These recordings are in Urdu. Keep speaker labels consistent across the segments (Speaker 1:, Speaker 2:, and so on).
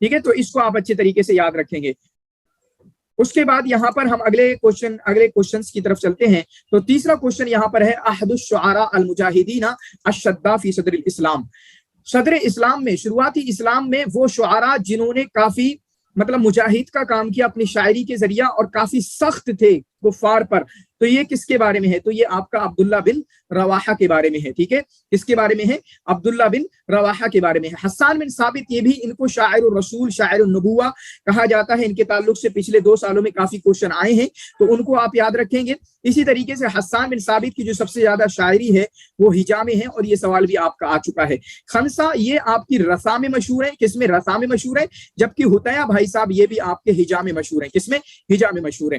Speaker 1: ٹھیک ہے, تو اس کو آپ اچھے طریقے سے یاد رکھیں گے. اس کے بعد یہاں پر ہم اگلے کوشچنس کی طرف چلتے ہیں. تو تیسرا کوشچن یہاں پر ہے احد الشعراء المجاہدین الشداء فی صدر الاسلام. صدر اسلام میں, شروعاتی اسلام میں وہ شعراء جنہوں نے کافی مطلب مجاہد کا کام کیا اپنی شاعری کے ذریعہ اور کافی سخت تھے کفار پر, تو یہ کس کے بارے میں ہے؟ تو یہ آپ کا عبداللہ بن رواحہ کے بارے میں ہے. ٹھیک ہے, کس کے بارے میں ہے؟ عبداللہ بن رواحہ کے بارے میں ہے. حسان بن ثابت, یہ بھی ان کو شاعر الرسول شاعر النبوہ کہا جاتا ہے. ان کے تعلق سے پچھلے 2 سالوں میں کافی کوشچن آئے ہیں, تو ان کو آپ یاد رکھیں گے. اسی طریقے سے حسان بن ثابت کی جو سب سے زیادہ شاعری ہے وہ ہجا میں ہے, اور یہ سوال بھی آپ کا آ چکا ہے. خنسا, یہ آپ کی رسا میں مشہور ہے. کس میں؟ رسا میں مشہور ہے. جبکہ حتیہ بھائی صاحب یہ بھی آپ کے ہجا میں مشہور ہے. کس میں؟ ہجا میں مشہور ہے.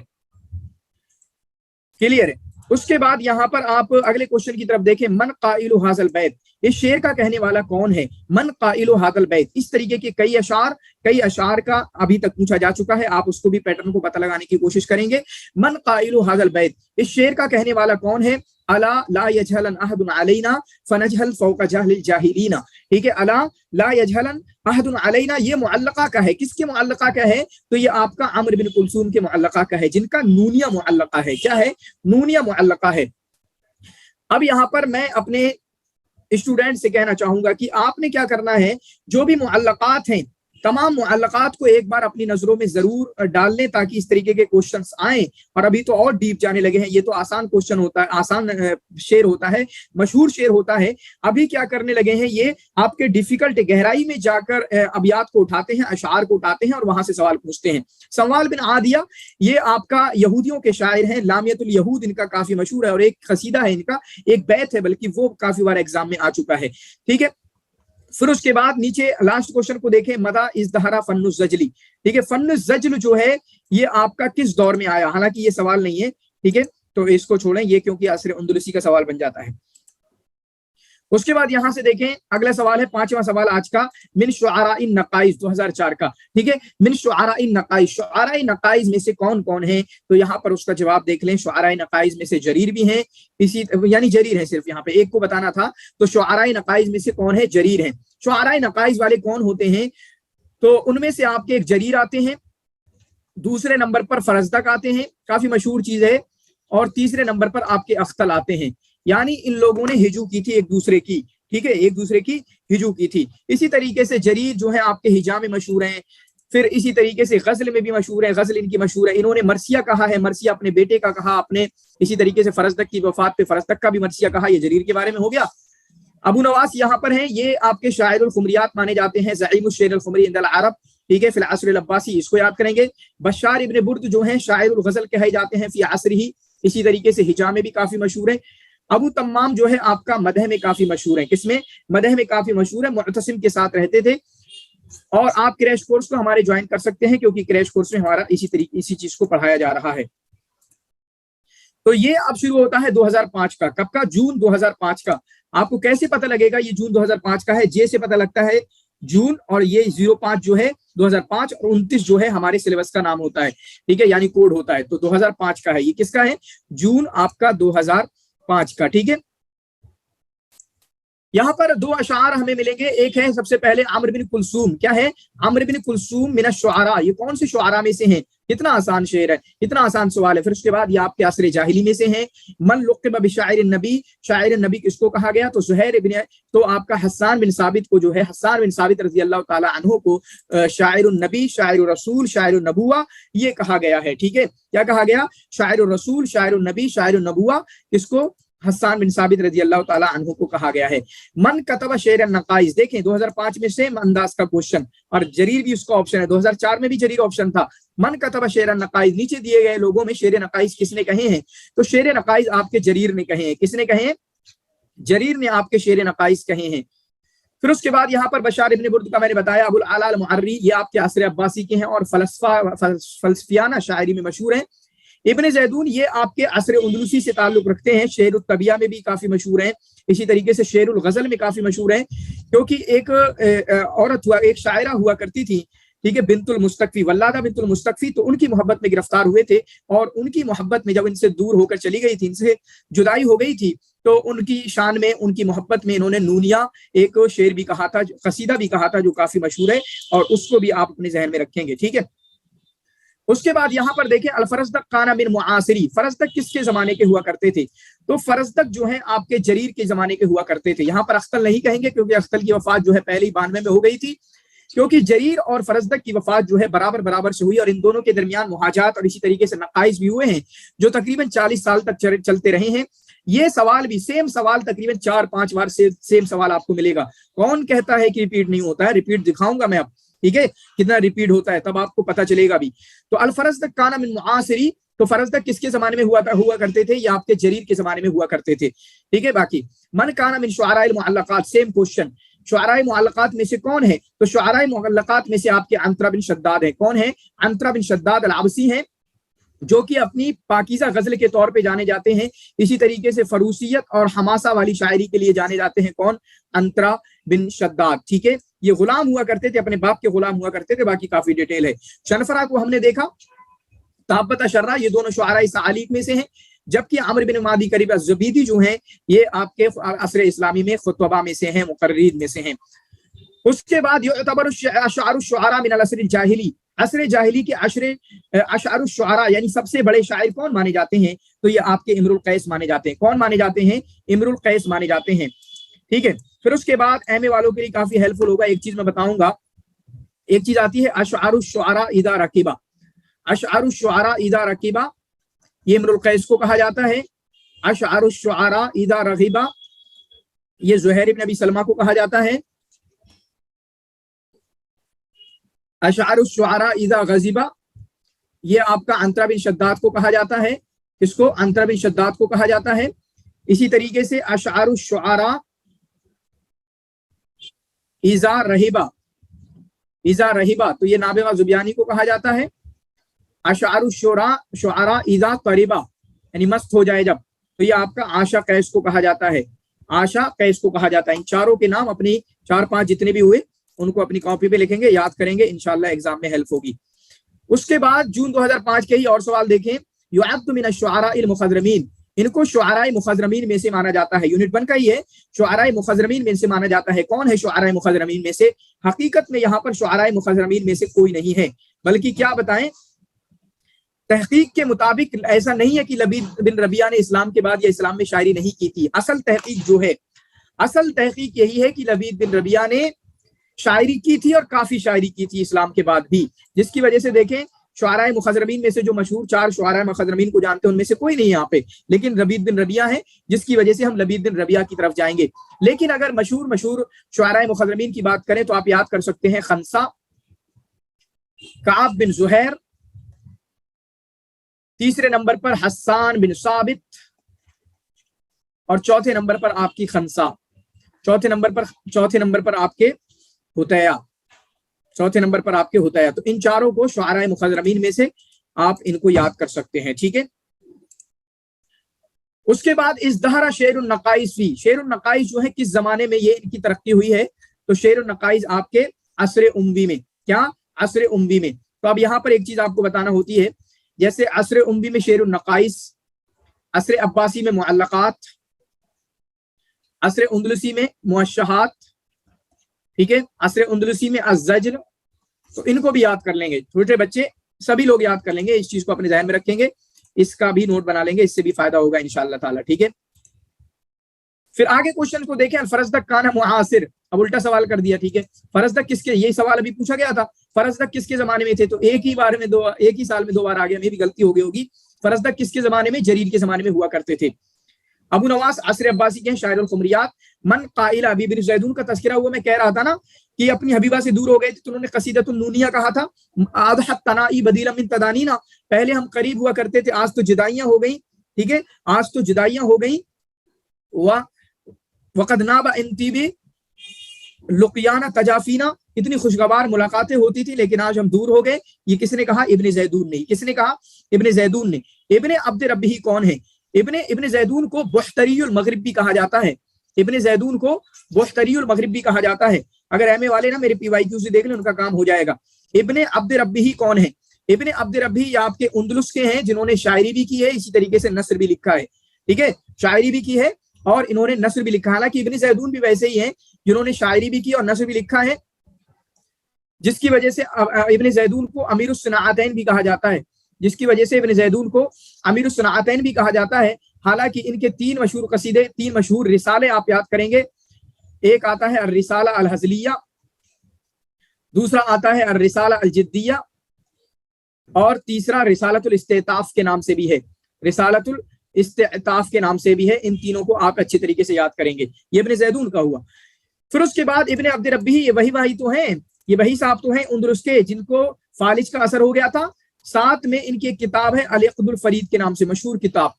Speaker 1: کلیئر ہے. اس کے بعد یہاں پر آپ اگلے کوشچن کی طرف دیکھیں, من قائل ھذا البیت, اس شعر کا کہنے والا کون ہے؟ من قائل ھذا البیت. اس طریقے کے کئی اشعار کا ابھی تک پوچھا جا چکا ہے, آپ اس کو بھی پیٹرن کو پتہ لگانے کی کوشش کریں گے. من قائل ھذا البیت, اس شعر کا کہنے والا کون ہے؟ الا لا یجہلن احد علینا فنجہل فوق جہل الجاہلین. ٹھیک ہے, الا لا یجہلن احد علینا, یہ معلقہ کا ہے. کس کے معلقہ کا ہے؟ تو یہ آپ کا عمرو بن کلثوم کے معلقہ کا ہے, جن کا نونیہ معلقہ ہے. کیا ہے؟ نونیہ معلقہ ہے. اب یہاں پر میں اپنے اسٹوڈنٹ سے کہنا چاہوں گا کہ آپ نے کیا کرنا ہے, جو بھی معلقات ہیں تمام معلقات کو ایک بار اپنی نظروں میں ضرور ڈال لیں, تاکہ اس طریقے کے کوشچنس آئیں. اور ابھی تو اور ڈیپ جانے لگے ہیں, یہ تو آسان کوشچن ہوتا ہے, آسان شعر ہوتا ہے, مشہور شعر ہوتا ہے. ابھی کیا کرنے لگے ہیں, یہ آپ کے ڈیفیکلٹ گہرائی میں جا کر ابیات کو اٹھاتے ہیں, اشعار کو اٹھاتے ہیں, اور وہاں سے سوال پوچھتے ہیں. سوال بن عادیہ, یہ آپ کا یہودیوں کے شاعر ہیں, لامیت الیہود ان کا کافی مشہور ہے, اور ایک قصیدہ ہے ان کا, ایک بیت ہے بلکہ, وہ کافی بار ایگزام میں آ چکا ہے. ٹھیک ہے, پھر اس کے بعد نیچے لاسٹ کوشچن کو دیکھیں, مدہ ازدہرا فن الزجلی. ٹھیک ہے, فن الزجل جو ہے یہ آپ کا کس دور میں آیا؟ حالانکہ یہ سوال نہیں ہے, ٹھیک ہے, تو اس کو چھوڑیں, یہ کیونکہ عصر اندلسی کا سوال بن جاتا ہے. اس کے بعد یہاں سے دیکھیں, اگلا سوال ہے 5واں سوال آج کا, من شعراء النقائص 2004 کا. ٹھیک ہے, من شعراء النقائص, شعراء نقائص میں سے کون کون ہیں؟ تو یہاں پر اس کا جواب دیکھ لیں. شعراء نقائص میں سے جریر بھی ہیں, یعنی جریر ہے, صرف یہاں پہ ایک کو بتانا تھا. تو شعراء نقائص میں سے کون ہے؟ جریر ہیں. شعراء نقائص والے کون ہوتے ہیں؟ تو ان میں سے آپ کے ایک جریر آتے ہیں, دوسرے نمبر پر فرزدق آتے ہیں, کافی مشہور چیز ہے, اور تیسرے نمبر پر آپ کے اختل آتے ہیں. یعنی ان لوگوں نے ہجو کی تھی ایک دوسرے کی. ٹھیک ہے, ایک دوسرے کی ہجو کی تھی. اسی طریقے سے جریر جو ہے آپ کے ہجا میں مشہور ہیں. پھر اسی طریقے سے غزل میں بھی مشہور ہے, غزل ان کی مشہور ہے. انہوں نے مرثیہ کہا ہے, مرثیہ اپنے بیٹے کا کہا اپنے. اسی طریقے سے فرزدق کی وفات پہ فرزدق کا بھی مرثیہ کہا. یہ جریر کے بارے میں ہو گیا. ابو نواس یہاں پر ہیں, یہ آپ کے شاعر الخمریات مانے جاتے ہیں, زعیم الشعر الخمری عند العرب. ٹھیک ہے, فی العصر العباسی, اس کو یاد کریں گے. بشار ابن برد جو ہیں شاعر الغزل کہے جاتے ہیں, فی عصر ہی. اسی طریقے سے ہجا میں بھی کافی مشہور ہے. ابو تمام جو ہے آپ کا مدح میں کافی مشہور ہے. کس میں؟ مدح میں کافی مشہور ہے. معتصم کے ساتھ رہتے تھے. اور آپ کریش کورس کو ہمارے جوائن کر سکتے ہیں, کیونکہ کریش کورس میں ہمارا اسی چیز کو پڑھایا جا رہا ہے. تو یہ اب شروع ہوتا ہے 2005 کا. کب کا؟ جون 2005 کا. آپ کو کیسے پتہ لگے گا یہ جون 2005 کا ہے؟ جے سے پتہ لگتا ہے جون, اور یہ 05 جو ہے 2005, اور 29 جو ہے ہمارے سلیبس کا نام ہوتا ہے. ٹھیک ہے, یعنی کوڈ ہوتا ہے. تو 2005 کا ہے. یہ کس کا ہے؟ جون آپ کا 2005 کا. ٹھیک ہے, یہاں پر 2 اشعار ہمیں ملیں گے. ایک ہے سب سے پہلے عمرو بن کلثوم. کیا ہے؟ عمرو بن کلثوم من الشعراء. یہ کون سے شعراء میں سے ہیں؟ کتنا آسان شعر ہے, کتنا آسان سوال ہے. پھر اس کے بعد یہ آپ کے عصر جاہلی میں سے ہیں. من لقب بشاعر النبی, شاعر النبی کس کو کہا گیا؟ تو زہیر ابن, تو آپ کا حسان بن ثابت کو جو ہے, حسان بن ثابت رضی اللہ تعالی عنہ کو شاعر النبی, شاعر الرسول, شاعر النبوہ یہ کہا گیا ہے. ٹھیک ہے, کیا کہا گیا؟ شاعر الرسول, شاعر النبی, شاعر النبوہ. اس کو حسان بن ثابت رضی اللہ تعالی عنہ کو کہا گیا ہے. من کتب شعر النقائص, دیکھیں 2005 میں سیم انداز کا کوشچن, اور جریر بھی اس کا آپشن ہے. 2004 میں بھی جریر آپشن تھا. من کتب شعر النقائص, نیچے دیے گئے لوگوں میں شعر نقائص کس نے کہے ہیں؟ تو شعر نقائص آپ کے جریر نے کہے ہیں. کس نے کہے ہیں؟ جریر نے آپ کے شعر نقائص کہے ہیں. پھر اس کے بعد یہاں پر بشار ابن برد کا میں نے بتایا, ابو العلا المعری, یہ آپ کے عصر عباسی کے ہیں, اور فلسفیانہ شاعری میں مشہور ہیں. ابن زیدون یہ آپ کے عصر اندلسی سے تعلق رکھتے ہیں. شعر الطبیہ میں بھی کافی مشہور ہیں. اسی طریقے سے شعر الغزل میں کافی مشہور ہیں, کیونکہ ایک عورت ہوا, ایک شاعرہ ہوا کرتی تھی. ٹھیک ہے, بنت المستقفی, ولادہ بنت المستقفی. تو ان کی محبت میں گرفتار ہوئے تھے, اور ان کی محبت میں جب ان سے دور ہو کر چلی گئی تھی, ان سے جدائی ہو گئی تھی, تو ان کی شان میں، ان کی محبت میں انہوں نے نونیا ایک شعر بھی کہا تھا، قصیدہ بھی کہا تھا، جو کافی مشہور ہے، اور اس کو بھی آپ اپنے ذہن میں رکھیں گے، ٹھیک ہے۔ اس کے بعد یہاں پر دیکھیں الفرزدق کان من معاصری، فرزدق کس کے زمانے کے ہوا کرتے تھے؟ تو فرزدق جو ہیں آپ کے جریر کے زمانے کے ہوا کرتے تھے۔ یہاں پر اختل نہیں کہیں گے کیونکہ اختل کی وفات جو ہے پہلی 92 میں ہو گئی تھی، کیونکہ جریر اور فرزدق کی وفات جو ہے برابر برابر سے ہوئی، اور ان دونوں کے درمیان مہاجات اور اسی طریقے سے نقائص بھی ہوئے ہیں جو تقریباً 40 سال تک چلتے رہے ہیں۔ یہ سوال بھی سیم سوال تقریباً 4-5 بار سے سیم سوال آپ کو ملے گا۔ کون کہتا ہے کہ ریپیٹ نہیں ہوتا ہے؟ ریپیٹ دکھاؤں گا میں اب، ٹھیک ہے، کتنا ریپیٹ ہوتا ہے تب آپ کو پتا چلے گا بھی۔ تو الفرزدق کان من معاصری، تو فرزدق کس کے زمانے میں ہوا کرتے تھے؟ یہ آپ کے جریر کے زمانے میں ہوا کرتے تھے، ٹھیک ہے۔ باقی من کان من شعراء المعلقات، سیم کوشچن، شعراء معلقات میں سے کون ہے؟ تو شعراء معلقات میں سے آپ کے عنترہ بن شداد ہیں۔ کون ہیں؟ عنترہ بن شداد العبسی ہیں، جو کہ اپنی پاکیزہ غزل کے طور پہ جانے جاتے ہیں، اسی طریقے سے فروسیت اور حماسہ والی شاعری کے لیے جانے جاتے ہیں۔ کون؟ عنترہ بن شداد، ٹھیک ہے۔ یہ غلام ہوا کرتے تھے، اپنے باپ کے غلام ہوا کرتے تھے، باقی کافی ڈیٹیل ہے۔ شنفرہ کو ہم نے دیکھا، تابتہ شرہ، یہ دونوں شعراء سعالیق میں سے ہیں، جبکہ عمرو بن مادی قریب الزبیدی جو ہیں یہ آپ کے عصر اسلامی میں خطبہ میں سے ہیں، مقررین میں سے ہیں۔ اس کے بعد یعتبر اشعار الشعراء من العصر الجاہلی، عصر جاہلی کے اشعار الشعراء یعنی سب سے بڑے شاعر کون مانے جاتے ہیں؟ تو یہ آپ کے امرؤ القیس مانے جاتے ہیں۔ کون مانے جاتے ہیں؟ امرؤ القیس مانے جاتے ہیں، ٹھیک ہے۔ پھر اس کے بعد ایم اے والوں کے لیے کافی ہیلپ فل ہوگا، ایک چیز میں بتاؤں گا، ایک چیز آتی ہے اشعار الشعراء اذا رکبہ، اشعار الشعراء اذا رکبہ، یہ امرؤ القیس کو کہا جاتا ہے۔ اشعار الشعراء اذا رغبہ، یہ زہیر بن ابی سلمہ کو کہا جاتا ہے۔ اشعار الشعراء اذا غضبہ، یہ آپ کا عنترہ بن شداد کو کہا جاتا ہے۔ اس کو عنترہ بن شداد کو کہا جاتا ہے۔ اسی طریقے سے اشعار الشعراء اذا رہبہ، اذا رہبہ، تو یہ نابغہ زبیانی کو کہا جاتا ہے۔ اشعار الشعراء اذا طربہ، یعنی مست ہو جائے جب، تو یہ آپ کا عاشا قیس کو کہا جاتا ہے، عاشا قیس کو کہا جاتا ہے۔ ان چاروں کے نام اپنی 4-5 جتنے بھی ہوئے ان کو اپنی کاپی پہ لکھیں گے، یاد کریں گے، انشاءاللہ ایگزام میں ہیلپ ہوگی۔ اس کے بعد جون 2005 کے ہی اور سوال دیکھیں، یعد من الشعراء المخضرمین، ان کو شعراء مخضرمین میں سے مانا جاتا ہے۔ یونٹ 1 کا ہی ہے، شعراء مخضرمین میں سے مانا جاتا ہے۔ کون ہے شعراء مخضرمین میں سے؟ حقیقت میں یہاں پر شعراء مخضرمین میں سے کوئی نہیں ہے، بلکہ کیا بتائیں، تحقیق کے مطابق ایسا نہیں ہے کہ لبید بن ربیعہ نے اسلام کے بعد یا اسلام میں شاعری نہیں کی تھی۔ اصل تحقیق جو ہے، اصل تحقیق یہی ہے کہ لبید بن ربیعہ نے شاعری کی تھی، اور کافی شاعری کی تھی اسلام کے بعد بھی، جس کی وجہ سے دیکھیں شعراء مخضرمین میں سے جو مشہور 4 شعراء مخضرمین کو جانتے ہیں ان میں سے کوئی نہیں یہاں پہ، لیکن لبید بن ربیعہ ہے، جس کی وجہ سے ہم لبید بن ربیعہ کی طرف جائیں گے۔ لیکن اگر مشہور شعراء مخضرمین کی بات کریں تو آپ یاد کر سکتے ہیں خنسا، کعب بن زہیر، تیسرے نمبر پر حسان بن ثابت، اور چوتھے نمبر پر آپ کی خنسا، چوتھے نمبر پر آپ کے حتیہ، چوتھے نمبر پر آپ کے حتیہ۔ تو ان چاروں کو شعراء مخضرمین میں سے آپ ان کو یاد کر سکتے ہیں، ٹھیک ہے۔ اس کے بعد ازدہر شعر النقائص فی، شعر النقائص جو ہے کس زمانے میں یہ ان کی ترقی ہوئی ہے؟ تو شعر النقائص آپ کے عصر اموی میں، کیا؟ عصر اموی میں۔ تو اب یہاں پر ایک چیز آپ کو بتانا ہوتی ہے، جیسے عصر اموی میں شعر النقائص، عصر عباسی میں معلقات، عصر اندلسی میں موشحات، ٹھیک ہے، عصر اندلسی میں الزجر، تو ان کو بھی یاد کر لیں گے، چھوٹے بچے سبھی لوگ یاد کر لیں گے، اس چیز کو اپنے ذہن میں رکھیں گے، اس کا بھی نوٹ بنا لیں گے، اس سے بھی فائدہ ہوگا انشاءاللہ تعالی، ٹھیک ہے۔ پھر آگے کوشچن کو دیکھیں، الفرزدق کان معاصر، اب الٹا سوال کر دیا، ٹھیک ہے۔ فرزدق کس کے، یہی سوال ابھی پوچھا گیا تھا، فرزدق کس کے زمانے میں تھے؟ تو ایک ہی سال میں 2 بار آ گیا، میں بھی غلطی ہو گئی ہوگی۔ فرزدق کس کے زمانے میں؟ جریر کے زمانے میں ہوا کرتے تھے۔ ابو نواس عصر عباسی کے ہیں، شاعر الخمریات۔ من قائل ابی بن زیدون کا تذکرہ ہوا، میں کہہ رہا تھا نا کہ اپنی حبیبہ سے دور ہو گئے تھے تو انہوں نے قصیدۃ النونیہ کہا تھا، اضحت تنائی بدیلا من تدانینا، پہلے ہم قریب ہوا کرتے تھے، آج تو جدائیاں ہو گئیں، ٹھیک ہے، آج تو جدائیاں ہو گئیں۔ وقد ناب انتیبی لقیانہ تجافینا، اتنی خوشگوار ملاقاتیں ہوتی تھی لیکن آج ہم دور ہو گئے۔ یہ کس نے کہا؟ ابن زیدون نے۔ کس نے کہا؟ ابن زیدون نے۔ ابن عبد ربہ کون ہے؟ ابن زیدون کو بحتری المغرب بھی کہا جاتا ہے، ابن زیدون کو بحتری المغرب بھی کہا جاتا ہے۔ اگر ایم اے والے نا میرے پی وائی کیو سے دیکھ لیں، ان کا کام ہو جائے گا۔ ابن عبد ربہ کون ہے؟ ابن عبد ربہ یہ آپ کے اندلس کے ہیں، جنہوں نے شاعری بھی کی ہے، اسی طریقے سے نثر بھی لکھا ہے، ٹھیک ہے، شاعری بھی کی ہے اور انہوں نے نثر بھی لکھا. حالانکہ ابن زیدون بھی ویسے ہی ہیں جنہوں نے شاعری بھی کی اور نثر بھی لکھا ہے, جس کی وجہ سے ابن زیدون کو امیر الصناعتین بھی کہا جاتا ہے, جس کی وجہ سے ابن زیدون کو امیر الصناعتین بھی کہا جاتا ہے. حالانکہ ان کے 3 مشہور قصیدے, 3 مشہور رسالے آپ یاد کریں گے. ایک آتا ہے الرسالہ الحزلیہ, دوسرا آتا ہے الرسالہ الجدیہ, اور تیسرا رسالۃ الاستعطاف کے نام سے بھی ہے, رسالۃ الاستعطاف کے نام سے بھی ہے. ان تینوں کو آپ اچھے طریقے سے یاد کریں گے. یہ ابن زیدون کا ہوا. پھر اس کے بعد ابن عبد ربی, یہ وہی تو ہیں, یہ وہی صاحب تو ہیں اندلس کے جن کو فالج کا اثر ہو گیا تھا. ساتھ میں ان کی ایک کتاب ہے العقد الفرید کے نام سے مشہور کتاب,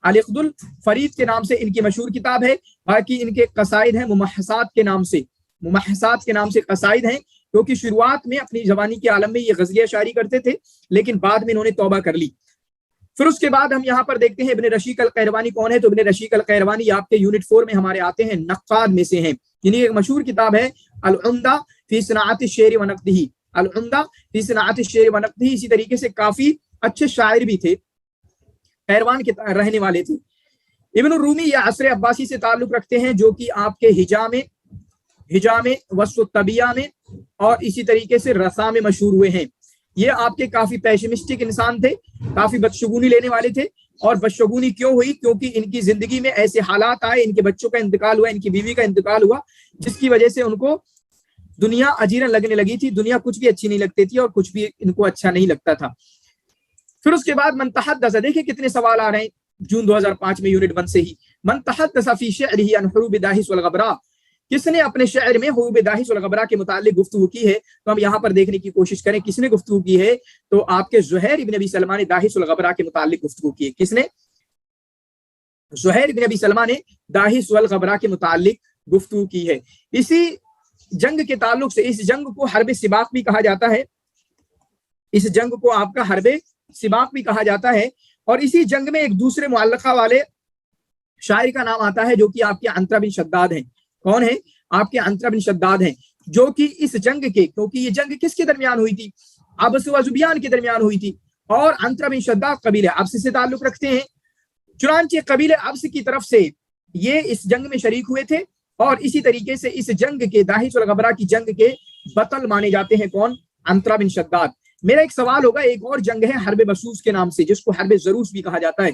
Speaker 1: العقد الفرید کے نام سے ان کی مشہور کتاب ہے. باقی ان کے قصائد ہیں ممحصات کے نام سے, ممحصات کے نام سے قصائد ہیں, کیونکہ شروعات میں اپنی زبانی کے عالم میں یہ غزلیہ شاعری کرتے تھے, لیکن بعد میں انہوں نے توبہ کر لی. پھر اس کے بعد ہم یہاں پر دیکھتے ہیں ابن رشیق القیروانی کون ہے. تو ابن رشیق القیروانی آپ کے یونٹ 4 میں ہمارے آتے ہیں, نقاد میں سے ہیں. یعنی ایک مشہور کتاب ہے العمدہ فی صناعت الشعر و نقدہ, العمدہ فی صناعت الشعر و نقدہ. اسی طریقے سے کافی اچھے شاعر بھی تھے, قیروان کے رہنے والے تھے. ابن الرومی یا عصر عباسی سے تعلق رکھتے ہیں, جو کہ آپ کے ہجا میں وصف الطبیہ میں اور اسی طریقے سے رسا میں مشہور ہوئے ہیں. یہ آپ کے کافی پیشمسٹک انسان تھے, کافی بدشگونی لینے والے تھے. اور بدشگونی کیوں ہوئی؟ کیونکہ ان کی زندگی میں ایسے حالات آئے, ان کے بچوں کا انتقال ہوا, ان کی بیوی کا انتقال ہوا, جس کی وجہ سے ان کو دنیا عجیرن لگنے لگی تھی. دنیا کچھ بھی اچھی نہیں لگتی تھی اور کچھ بھی ان کو اچھا نہیں لگتا تھا. پھر اس کے بعد من تحدث, دیکھیں کتنے سوال آ رہے ہیں جون 2005 میں یونٹ 1 سے ہی. من تحدث فی شعرہ عن حروب داہس والغبراء, کس نے اپنے شعر میں حروب داہس والغبراء کے متعلق گفتگو کی ہے؟ تو ہم یہاں پر دیکھنے کی کوشش کریں کس نے گفتگو کی ہے. تو آپ کے زہیر ابن ابی سلمہ نے داہس والغبراء کے متعلق گفتگو کی ہے. کس نے؟ زہیر ابن ابی سلمہ نے داہس والغبراء کے متعلق گفتگو کی ہے. اسی جنگ کے تعلق سے, اس جنگ کو حرب سباق بھی کہا جاتا ہے, اس جنگ کو آپ کا حرب سباق بھی کہا جاتا ہے. اور اسی جنگ میں ایک دوسرے معلقہ والے شاعر کا نام آتا ہے, جو کہ آپ کے عنترہ بن شداد ہیں. کون ہے؟ آپ کے عنترہ بن شداد ہیں, جو کہ اس جنگ کے, کیونکہ یہ جنگ کس کے درمیان ہوئی تھی؟ عبس و ذبیان کے درمیان ہوئی تھی. اور عنترہ بن شداد قبیلہ عبس سے تعلق رکھتے ہیں. چنانچہ قبیلہ عبس کی طرف سے یہ اس جنگ میں شریک ہوئے تھے, اور اسی طریقے سے اس جنگ کے داہس والغبراء کی جنگ کے بطل مانے جاتے ہیں. کون؟ عنترہ بن شداد. میرا ایک سوال ہوگا, ایک اور جنگ ہے حرب بسوس کے نام سے, جس کو حرب ضروس بھی کہا جاتا ہے,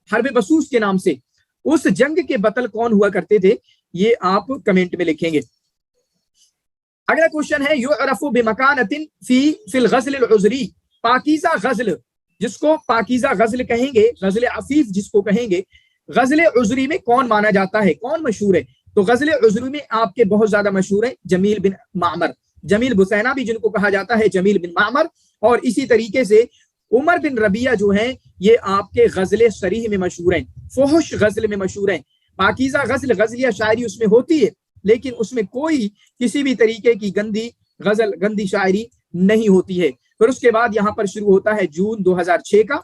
Speaker 1: حرب بسوس کے نام سے. اس جنگ کے بطل کون ہوا کرتے تھے؟ یہ آپ کمنٹ میں لکھیں گے. اگلا کوشچن ہے یعرف بمکانۃ فی الغزل العذری, پاکیزہ غزل, جس کو پاکیزہ غزل کہیں گے, غزل عفیف جس کو کہیں گے, غزل عذری میں کون مانا جاتا ہے, کون مشہور ہے؟ تو غزل عذری میں آپ کے بہت زیادہ مشہور ہیں جمیل بن معمر, جمیل بسینہ بھی جن کو کہا جاتا ہے, جمیل بن معمر. اور اسی طریقے سے عمر بن ربیعہ جو ہیں, یہ آپ کے غزل صریح میں مشہور ہیں, فحش غزل میں مشہور ہیں. پاکیزہ غزل, غزلیہ شاعری اس میں ہوتی ہے, لیکن اس میں کوئی کسی بھی طریقے کی گندی غزل, گندی شاعری نہیں ہوتی ہے. پھر اس کے بعد یہاں پر شروع ہوتا ہے جون 2006 کا.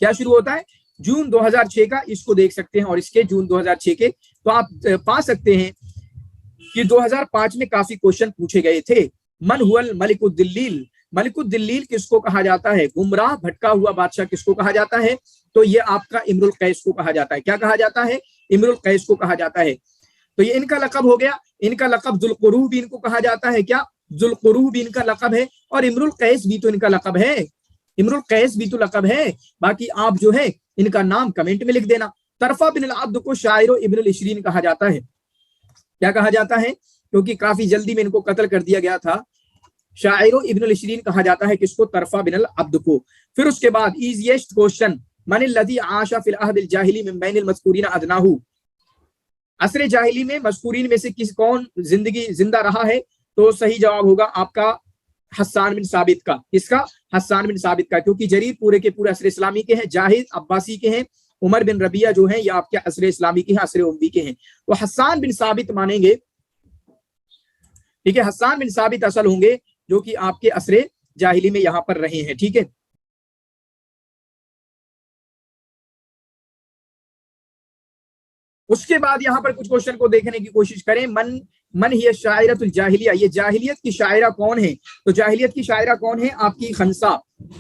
Speaker 1: کیا شروع ہوتا ہے؟ جون 2006 کا. اس کو دیکھ سکتے ہیں, اور اس کے جون 2006 کے تو آپ پا سکتے ہیں کہ 2005 میں کافی کوشچن پوچھے گئے تھے. من هو الملک الدلیل, ملک الدلیل کس کو کہا جاتا ہے؟ گمراہ بھٹکا ہوا بادشاہ کس کو کہا جاتا ہے؟ تو یہ آپ کا امر القیس کو کہا جاتا ہے. کیا کہا جاتا ہے؟ امر القیس کو کہا جاتا ہے. تو یہ ان کا لقب ہو گیا. ان کا لقب ذوالقروہ بھی ان کو کہا جاتا ہے. کیا؟ ذوالقروہ بھی ان کا لقب ہے, اور امر القیس بھی تو ان کا لقب ہے, امر القیس بھی تو لقب ہے. باقی آپ جو ہے ان کا نام کمنٹ میں لکھ دینا. طرفہ بن العبد کو شاعر و ابن العشرین کہا جاتا ہے. کیا کہا جاتا ہے؟ کیونکہ کافی جلدی میں ان کو قتل کر دیا گیا تھا. شاعر و ابن العشرین کہا جاتا ہے کس کو؟ طرفہ بن العبد کو. پھر اس کے بعد ایزیسٹ کوشچن, من الذی عاش فی العہد الجاہلی من بین المذکورین ادناہ, عصر جاہلی میں مذکورین میں سے کون زندہ رہا ہے؟ تو صحیح جواب ہوگا آپ کا حسان بن ثابت کا. کس کا؟ حسان بن ثابت کا, کیونکہ جریر پورے کے پورے عصر اسلامی کے ہیں, جاہد عباسی کے ہیں, عمر بن ربیعہ جو ہیں یہ آپ کے عصر اسلامی کے ہیں, عصر اموی کے ہیں. تو حسان بن ثابت مانیں گے, ٹھیک ہے, حسان بن ثابت اصل ہوں گے جو کہ آپ کے عصر جاہلی میں یہاں پر رہے ہیں. ٹھیک ہے, اس کے بعد یہاں پر کچھ کوشچن کو دیکھنے کی کوشش کریں. من ہی شاعرۃ الجاہلیہ, یہ جاہلیت کی شاعرہ کون ہے؟ تو جاہلیت کی شاعرہ کون ہے؟ آپ کی خنسا,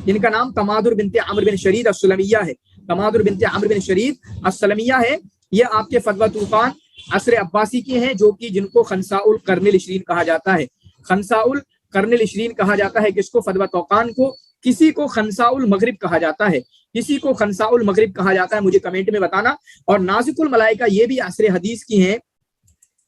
Speaker 1: جن کا نام تمادر بنت عمرو بن شرید السلمیہ ہے. تمادر بنت عمرو بن شرید السلمیہ ہے. یہ آپ کے فتویٰ طوفان عصر عباسی کی ہیں، جو کہ جن کو خنساء القرن العشرین کہا جاتا ہے، خنساء القرن العشرین کہا جاتا ہے کس کو؟ فتویٰ طوفان کو۔ کسی کو خنساء المغرب کہا جاتا ہے، کسی کو خنساء المغرب کہا جاتا ہے، مجھے کمنٹ میں بتانا۔ اور نازک الملائکہ یہ بھی عصر حدیث کی ہیں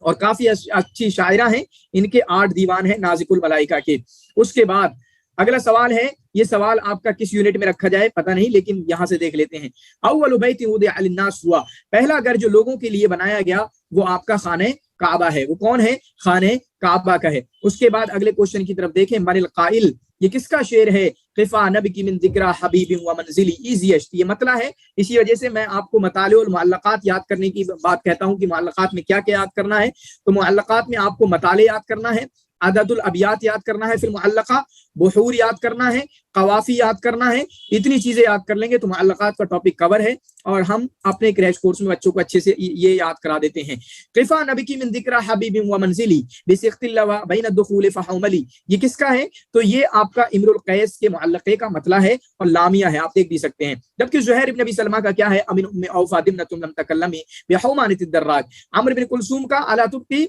Speaker 1: اور کافی اچھی شاعرہ ہیں، ان کے 8 دیوان ہیں نازک الملائکہ کے۔ اس کے بعد اگلا سوال ہے، یہ سوال آپ کا کس یونٹ میں رکھا جائے پتہ نہیں، لیکن یہاں سے دیکھ لیتے ہیں۔ اول بیت وضع للناس ہوا، پہلا گھر جو لوگوں کے لیے بنایا گیا وہ آپ کا خانہ کعبہ ہے۔ وہ کون ہے؟ خانہ کعبہ کا ہے۔ اس کے بعد اگلے کوشچن کی طرف دیکھیں، من القائل، یہ کس کا شعر ہے؟ قفا نبکی من ذکر حبیب و منزلی ایزیشت، یہ مطلع ہے۔ اسی وجہ سے میں آپ کو مطالع المعلقات یاد کرنے کی بات کہتا ہوں کہ معلقات میں کیا کیا یاد کرنا ہے۔ تو معلقات میں آپ کو مطالع یاد کرنا ہے، عدد الابیات یاد کرنا ہے، پھر معلقہ، بحور یاد کرنا ہے، قوافی یاد کرنا ہے۔ اتنی چیزیں یاد کر لیں گے تو معلقات کا ٹاپک کور ہے، اور ہم اپنے کریش کورس میں بچوں کو اچھے سے یہ یاد کرا دیتے ہیں۔ قفا نبکی من ذکر حبیب و منزلی بسخط اللہ بین الدخول فحوملی، یہ کس کا ہے؟ تو یہ آپ کا امر القیس کے معلقے کا مطلع ہے اور لامیہ ہے، آپ دیکھ بھی سکتے ہیں۔ جبکہ زہیر ابن ابی سلمہ کا کیا ہے؟ امن ام اوفا دمنۃ لم تکلمی بحومانۃ الدراج، عمرو بن کلثوم کا الا تبقی،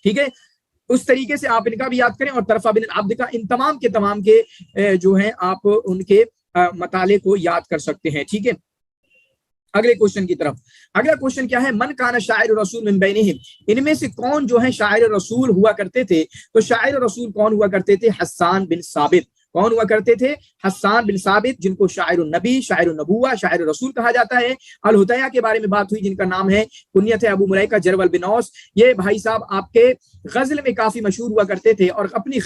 Speaker 1: ٹھیک ہے۔ اس طریقے سے آپ ان کا بھی یاد کریں، اور طرفہ بن العبد کا، ان تمام کے جو ہیں آپ ان کے مطالعے کو یاد کر سکتے ہیں، ٹھیک ہے۔ اگلے کوشچن کی طرف، اگلا کوشچن کیا ہے؟ من کان شاعر رسول من بینہم، ان میں سے کون جو ہے شاعر رسول ہوا کرتے تھے؟ تو شاعر رسول کون ہوا کرتے تھے؟ حسان بن ثابت۔ کون ہوا کرتے تھے؟ حسان بن ثابت، جن کو شاعر النبی، شاعر النبوہ، شاعر رسول کہا جاتا ہے۔ الہدیہ کے بارے میں بات ہوئی، جن کا نام ہے کنیت ہے ابو ملیکہ جرول بن اوس۔ یہ بھائی صاحب آپ کے غزل میں کافی مشہور ہوا کرتے تھے، اور اپنی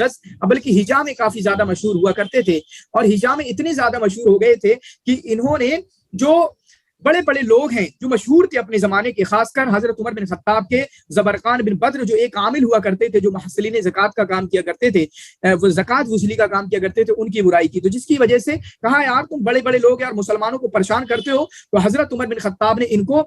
Speaker 1: بلکہ ہجا میں کافی زیادہ مشہور ہوا کرتے تھے، اور ہجا میں اتنے زیادہ مشہور ہو گئے تھے کہ انہوں نے جو بڑے بڑے لوگ ہیں جو مشہور تھے اپنے زمانے کے، خاص کر حضرت عمر بن خطاب کے زبرقان بن بدر، جو ایک عامل ہوا کرتے تھے، جو محصلین زکوٰۃ کا کام کیا کرتے تھے، وہ زکوٰۃ وصولی کا کام کیا کرتے تھے، ان کی برائی کی، تو جس کی وجہ سے کہا یار تم بڑے بڑے لوگ یار مسلمانوں کو پریشان کرتے ہو، تو حضرت عمر بن خطاب نے ان کو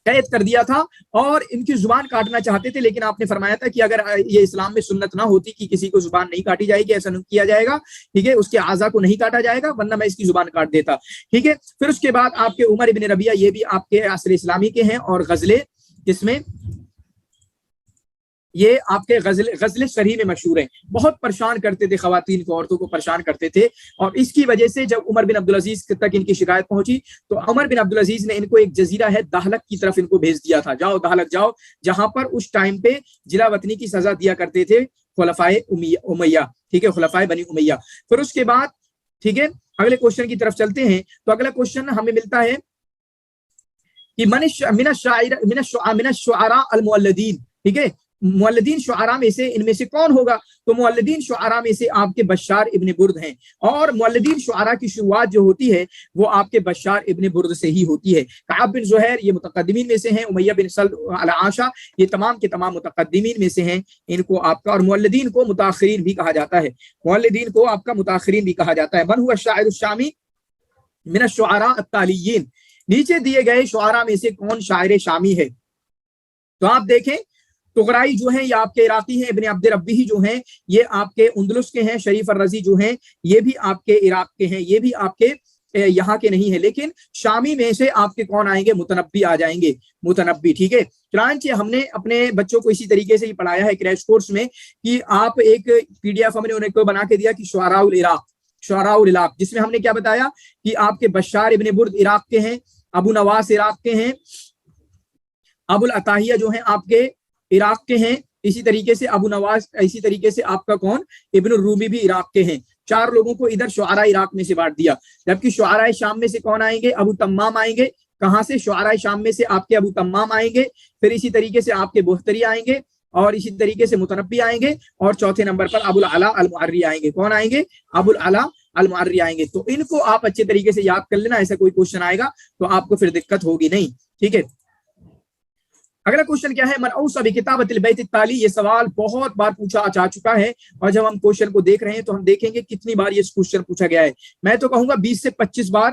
Speaker 1: قید کر دیا تھا اور ان کی زبان کاٹنا چاہتے تھے، لیکن آپ نے فرمایا تھا کہ اگر یہ اسلام میں سنت نہ ہوتی کہ کسی کو زبان نہیں کاٹی جائے گی، ایسا نہیں کیا جائے گا، ٹھیک ہے، اس کے اعضاء کو نہیں کاٹا جائے گا، ورنہ میں اس کی زبان کاٹ دیتا، ٹھیک ہے۔ پھر اس کے بعد آپ کے عمر ابن ربیعہ، یہ بھی آپ کے عصر اسلامی کے ہیں، اور غزلیں کس میں؟ یہ آپ کے غزل شرح میں مشہور ہیں، بہت پریشان کرتے تھے خواتین کو، عورتوں کو پریشان کرتے تھے، اور اس کی وجہ سے جب عمر بن عبدالعزیز تک ان کی شکایت پہنچی تو عمر بن عبدالعزیز نے ان کو ایک جزیرہ ہے دہلک کی طرف ان کو بھیج دیا تھا، جاؤ دہلک جاؤ، جہاں پر اس ٹائم پہ جلا وطنی کی سزا دیا کرتے تھے خلفائے امیہ، ٹھیک ہے، خلفائے بنی امیہ۔ پھر اس کے بعد ٹھیک ہے اگلے کوشچن کی طرف چلتے ہیں، تو اگلا کوشچن ہمیں ملتا ہے کہ من الشعراء المولدین، ٹھیک ہے، مولدین شعراء میں سے ان میں سے کون ہوگا؟ تو مولدین شعراء میں سے آپ کے بشار ابن برد ہیں، اور مولدین شعراء کی شروعات جو ہوتی ہے وہ آپ کے بشار ابن برد سے ہی ہوتی ہے۔ کعب بن زہیر یہ متقدمین میں سے ہیں، امیہ بن سلد العاشا یہ تمام کے تمام متقدمین میں سے ہیں، ان کو آپ کا، اور مولدین کو متاخرین بھی کہا جاتا ہے، مولدین کو آپ کا متاخرین بھی کہا جاتا ہے۔ من هو الشاعر الشامی من الشعراء التالیین، نیچے دیے گئے شعراء میں سے کون شاعر شامی ہے؟ تو آپ دیکھیں طغرائی جو ہیں یہ آپ کے عراقی ہیں، ابن عبد ربی جو ہیں یہ آپ کے اندلس کے ہیں، شریف الرضی جو ہیں یہ بھی آپ کے عراق کے ہیں، یہ بھی آپ کے یہاں کے نہیں ہیں، لیکن شامی میں سے آپ کے کون آئیں گے؟ متنبی آ جائیں گے، متنبی، ٹھیک ہے۔ چنانچہ ہم نے اپنے بچوں کو اسی طریقے سے ہی پڑھایا ہے کریش کورس میں کہ آپ ایک پی ڈی ایف ہم نے انہیں کو بنا کے دیا کہ شعراء العراق، شعراء العراق، جس میں ہم نے کیا بتایا کہ آپ کے بشار ابن برد عراق کے ہیں، ابو نواس عراق کے ہیں، ابو العطاہیہ جو ہیں آپ کے عراق کے ہیں، اسی طریقے سے ابو نواس، اسی طریقے سے آپ کا کون؟ ابن الرومی بھی عراق کے ہیں۔ 4 لوگوں کو ادھر شعراء عراق میں سے بانٹ دیا، جبکہ شعراء شام میں سے کون آئیں گے؟ ابو تمام آئیں گے۔ کہاں سے؟ شعراء شام میں سے آپ کے ابو تمام آئیں گے، پھر اسی طریقے سے آپ کے بختری آئیں گے، اور اسی طریقے سے متنبی آئیں گے، اور چوتھے نمبر پر ابو العلا المعری آئیں گے۔ کون آئیں گے؟ ابو العلا المعری آئیں گے۔ تو ان کو آپ اچھے طریقے سے یاد کر لینا، ایسا کوئی کوشچن آئے گا تو آپ کو پھر دقت ہوگی نہیں، ٹھیک ہے۔ اگلا کوشچن کیا ہے؟ من اوصى بکتابۃ البیت التالی، یہ سوال بہت بار پوچھا جا چکا ہے، اور جب ہم کوشچن کو دیکھ رہے ہیں تو ہم دیکھیں گے کتنی بار یہ کوشچن پوچھا گیا ہے۔ میں تو کہوں گا 20 سے 25 بار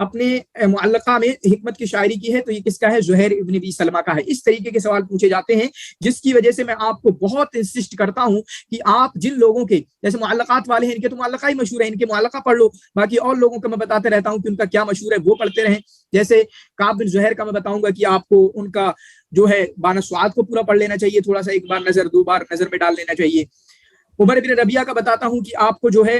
Speaker 1: اپنے معلقہ میں حکمت کی شاعری کی ہے تو یہ کس کا ہے؟ زہیر ابن ابی سلمہ کا ہے۔ اس طریقے کے سوال پوچھے جاتے ہیں، جس کی وجہ سے میں آپ کو بہت انسسٹ کرتا ہوں کہ آپ جن لوگوں کے جیسے معلقات والے ہیں، ان کے تو معلقہ ہی مشہور ہے، ان کے معلقہ پڑھ لو، باقی اور لوگوں کا میں بتاتے رہتا ہوں کہ ان کا کیا مشہور ہے وہ پڑھتے رہیں۔ جیسے کعب بن زہیر کا میں بتاؤں گا کہ آپ کو ان کا جو ہے بان سعاد کو پورا پڑھ لینا چاہیے، تھوڑا سا ایک بار نظر دو بار نظر میں ڈال لینا چاہیے۔ عمر بن ربیعہ کا بتاتا ہوں کہ آپ کو جو ہے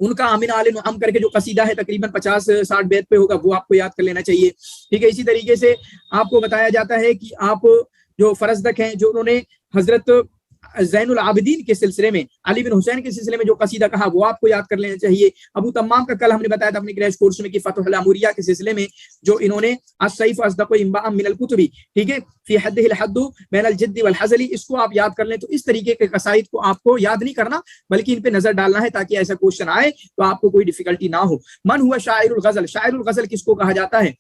Speaker 1: ان کا آمن آل نعم کر کے جو قصیدہ ہے تقریباً 50-60 بیت پہ ہوگا، وہ آپ کو یاد کر لینا چاہیے، ٹھیک ہے۔ اسی طریقے سے آپ کو بتایا جاتا ہے کہ آپ جو فرزدق ہیں، جو انہوں نے حضرت زین العابدین کے سلسلے میں، علی بن حسین کے سلسلے میں جو قصیدہ کہا وہ آپ کو یاد کر لینا چاہیے۔ ابو تمام کا کل ہم نے بتایا تھا اپنے کریش کورس میں کہ فتح الاموریہ کے سلسلے میں جو انہوں نے السیف اصدق انباء من الکتب، ٹھیک ہے، فی حدہ الحد بین الجد والحزل، اس کو آپ یاد کر لیں۔ تو اس طریقے کے قصائد کو آپ کو یاد نہیں کرنا بلکہ ان پہ نظر ڈالنا ہے تاکہ ایسا کوشچن آئے تو آپ کو کوئی ڈیفیکلٹی نہ ہو۔ من ہوا شاعر الغزل، شاعر الغزل کس کو کہا جاتا ہے؟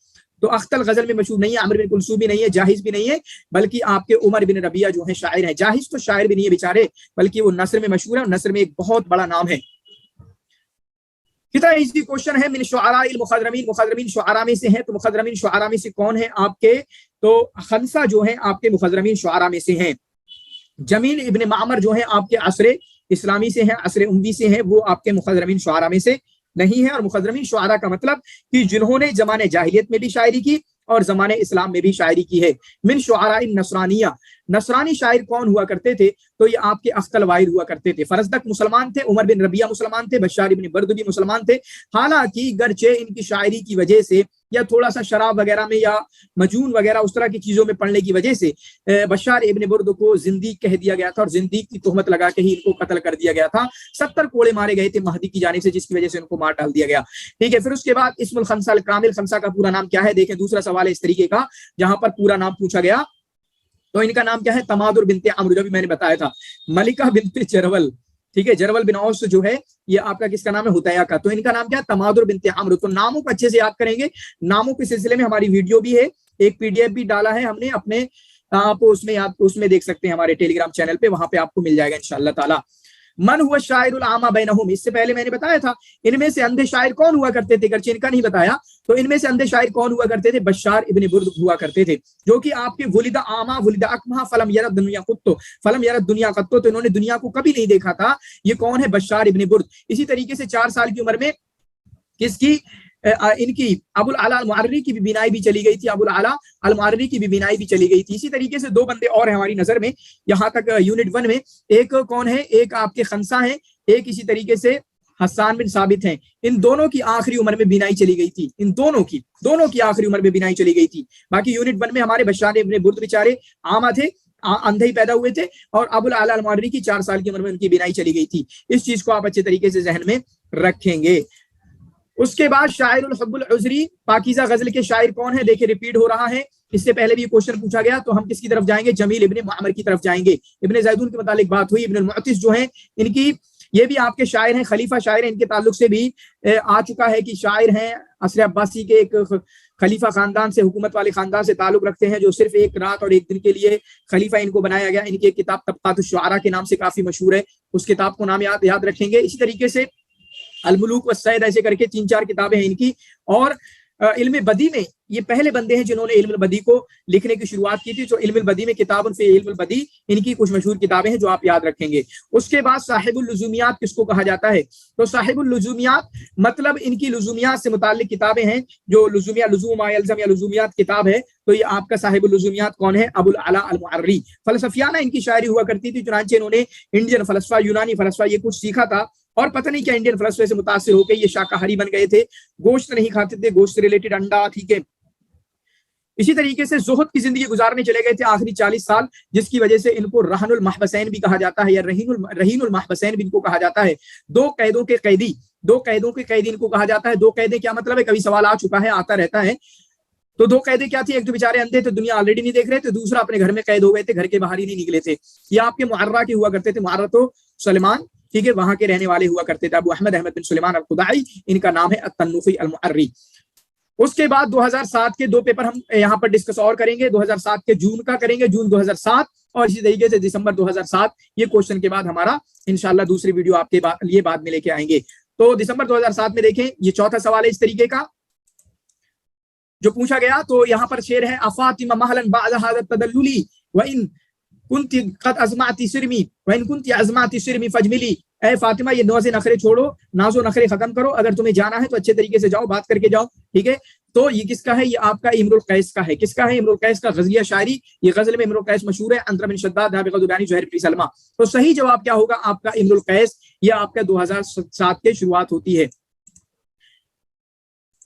Speaker 1: تو اختل غزل میں مشہور نہیں ہے، عمرو بن کلثوم بھی نہیں ہے، جاہز بھی نہیں ہے، بلکہ آپ کے عمر بن ربیعہ جو ہیں شاعر ہیں۔ جاہز تو شاعر بھی نہیں ہے بیچارے، بلکہ وہ نثر میں مشہور ہے، اور نثر میں ایک بہت بڑا نام ہے۔ کتنا ایزی کوشچن ہے۔ من شعراء المخضرمین، مخضرمین شعراء میں سے ہیں، تو مخضرمین شعراء میں سے کون ہیں آپ کے؟ تو خنسہ جو ہیں آپ کے مخضرمین شعراء میں سے ہیں۔ جمیل ابن معمر جو ہیں آپ کے عصر اسلامی سے ہیں، عصر اموی سے ہیں، وہ آپ کے مخضرمین شعراء میں سے نہیں ہے۔ اور مخضرمین شعراء کا مطلب کہ جنہوں نے زمانے جاہلیت میں بھی شاعری کی اور زمانے اسلام میں بھی شاعری کی ہے۔ من شعراء النصرانیہ، نصرانی شاعر کون ہوا کرتے تھے؟ تو یہ آپ کے اختل وائل ہوا کرتے تھے۔ فرزدق مسلمان تھے، عمر بن ربیعہ مسلمان تھے، بشار ابن برد بھی مسلمان تھے۔ حالانکہ گرچہ ان کی شاعری کی وجہ سے یا تھوڑا سا شراب وغیرہ میں یا مجون وغیرہ اس طرح کی چیزوں میں پڑھنے کی وجہ سے بشار ابن برد کو زندیق کہہ دیا گیا تھا، اور زندیق کی تہمت لگا کے ہی ان کو قتل کر دیا گیا تھا۔ 70 کوڑے مارے گئے تھے مہدی کی جانب سے، جس کی وجہ سے ان کو مار ڈال دیا گیا، ٹھیک ہے۔ پھر اس کے بعد اسم الخنسہ الکامل، خنسہ کا پورا نام کیا ہے؟ دیکھیں دوسرا سوال ہے اس طریقے کا جہاں پر پورا نام پوچھا گیا، تو ان کا نام کیا ہے؟ تمادر بنت عمرو، جو بھی میں نے بتایا تھا، ملکہ بنت جرول، ٹھیک ہے۔ جرول بن اوس جو ہے یہ آپ کا کس کا نام ہے؟ ہتیہ کا۔ تو ان کا نام کیا ہے؟ تمادر بنت عمرو۔ تو ناموں کو اچھے سے یاد کریں گے۔ ناموں کے سلسلے میں ہماری ویڈیو بھی ہے، ایک PDF بھی ڈالا ہے ہم نے اپنے، آپ اس میں دیکھ سکتے ہیں ہمارے ٹیلی گرام چینل پہ، وہاں پہ آپ کو مل جائے گا انشاءاللہ تعالی۔ من ہوا شاعر العامہ بینہم، اس سے پہلے میں نے بتایا تھا ان میں سے اندھے شاعر کون ہوا کرتے تھے، گرچہ ان کا نہیں بتایا۔ تو ان میں سے اندھے شاعر کون ہوا کرتے تھے؟ بشار ابن برد ہوا کرتے تھے، جو کہ آپ کے ولد اعمى ولد اکمہ فلم یرد دنیا قط، فلم یرد دنیا قط، تو انہوں نے دنیا کو کبھی نہیں دیکھا تھا۔ یہ کون ہے؟ بشار ابن برد۔ اسی طریقے سے 4 سال کی عمر میں کس کی؟ ان کی ابو العلا المعرری کی بھی بینائی بھی چلی گئی تھی، ابو العلا المعرری کی بھی بینائی بھی چلی گئی تھی۔ اسی طریقے سے 2 بندے اور ہیں ہماری نظر میں یہاں تک یونٹ 1 میں، ایک کون ہے؟ ایک آپ کے خنسہ ہیں، ایک اسی طریقے سے حسان بن ثابت ہیں۔ ان دونوں کی آخری عمر میں بینائی چلی گئی تھی، ان دونوں کی آخری عمر میں بینائی چلی گئی تھی۔ باقی یونٹ 1 میں ہمارے بشار ابن برد بیچارے عامہ تھے، اندھے ہی پیدا ہوئے تھے، اور ابو العلا المعرری کی 4 سال کی عمر میں ان کی بینائی چلی گئی تھی۔ اس چیز کو آپ اچھے طریقے سے ذہن میں رکھیں گے۔ اس کے بعد شاعر الحب العذری، پاکیزہ غزل کے شاعر کون ہیں؟ دیکھیں ریپیٹ ہو رہا ہے، اس سے پہلے بھی یہ کوشچن پوچھا گیا، تو ہم کس کی طرف جائیں گے؟ جمیل ابن معمر کی طرف جائیں گے۔ ابن زیدون کے متعلق بات ہوئی، ابن المعتز جو ہیں ان کی، یہ بھی آپ کے شاعر ہیں، خلیفہ شاعر ہیں، ان کے تعلق سے بھی آ چکا ہے کہ شاعر ہیں، عصر عباسی کے ایک خلیفہ خاندان سے، حکومت والے خاندان سے تعلق رکھتے ہیں، جو صرف ایک رات اور ایک دن کے لیے خلیفہ ان کو بنایا گیا۔ ان کی ایک کتاب طبقات الشعراء کے نام سے کافی مشہور ہے، اس کتاب کو نام یاد رکھیں گے۔ اسی طریقے سے الملوک والسید، ایسے کر کے 3-4 کتابیں ہیں ان کی۔ اور علم بدی میں یہ پہلے بندے ہیں جنہوں نے علم البدی کو لکھنے کی شروعات کی تھی، جو علم البدی میں کتاب فی علم البدی، ان کی کچھ مشہور کتابیں ہیں جو آپ یاد رکھیں گے۔ اس کے بعد صاحب اللزومیات کس کو کہا جاتا ہے؟ تو صاحب اللزومیات مطلب ان کی لزومیات سے متعلق کتابیں ہیں، جو لزومیہ لزوم ما یلزم یا لزومیات کتاب ہے، تو یہ آپ کا صاحب اللزومیات کون ہے؟ ابو العلا المعرری۔ فلسفیانہ ان کی شاعری ہوا کرتی تھی، چنانچہ انہوں نے انڈین فلسفہ، یونانی فلسفہ یہ کچھ سیکھا تھا، اور پتہ نہیں کیا انڈین فلسفے سے متاثر ہو کے یہ شاکاہاری بن گئے تھے، گوشت نہیں کھاتے تھے، گوشت سے ریلیٹڈ انڈا، ٹھیک ہے۔ اسی طریقے سے زہد کی زندگی گزارنے چلے گئے تھے آخری 40 سال، جس کی وجہ سے ان کو رہن المحبسین بھی کہا جاتا ہے، یا رہین المحبسین بھی ان کو کہا جاتا ہے۔ 2 قیدوں کے قیدی ان کو کہا جاتا ہے۔ 2 قیدیں کیا مطلب ہے؟ کبھی سوال آ چکا ہے، آتا رہتا ہے۔ تو 2 قیدیں کیا تھی؟ ایک تو بیچارے اندھے تھے، دنیا آلریڈی نہیں دیکھ رہے تھے، دوسرا اپنے گھر میں قید ہو گئے تھے، گھر کے باہر ہی نہیں نکلے تھے۔ یہ آپ کے معرہ کے ہوا کرتے تھے، معرہ تو سلیمان، ٹھیک ہے، وہاں کے رہنے والے ہوا کرتے تھے۔ ابو احمد بن سلیمان الخداعی ان کا نام ہے، التنوخی المعری۔ اس کے بعد 2007 کے 2 پیپر ہم یہاں پر ڈسکس اور کریں گے۔ 2007 کے جون کا کریں گے، جون 2007، اور اسی طریقے سے دسمبر 2007۔ یہ کوشچن کے بعد ہمارا انشاءاللہ دوسری ویڈیو آپ کے لیے بعد میں لے کے آئیں گے۔ تو دسمبر 2007 میں دیکھیں، یہ چوتھا سوال ہے اس طریقے کا جو پوچھا گیا تو یہاں پر شعر ہے افاطمہ مہلن بعد هذا التدلل وان كنت قد ازمعت سرمی وان كنت ازمعت سرمی فاجملی، اے فاطمہ یہ ناز نخرے چھوڑو، ناز و نخرے ختم کرو، اگر تمہیں جانا ہے تو اچھے طریقے سے جاؤ، بات کر کے جاؤ، ٹھیک ہے۔ تو یہ کس کا ہے؟ یہ آپ کا امر القیس کا ہے۔ کس کا ہے؟ امر القیس کا غزلیہ شاعری، یہ غزل میں امر القیس مشہور ہے، انطر بن شداد دابغ دبیانی زہیر بن سلمہ۔ تو صحیح جواب کیا ہوگا آپ کا؟ امر القیس، یہ آپ کا 2007 کے شروعات ہوتی ہے۔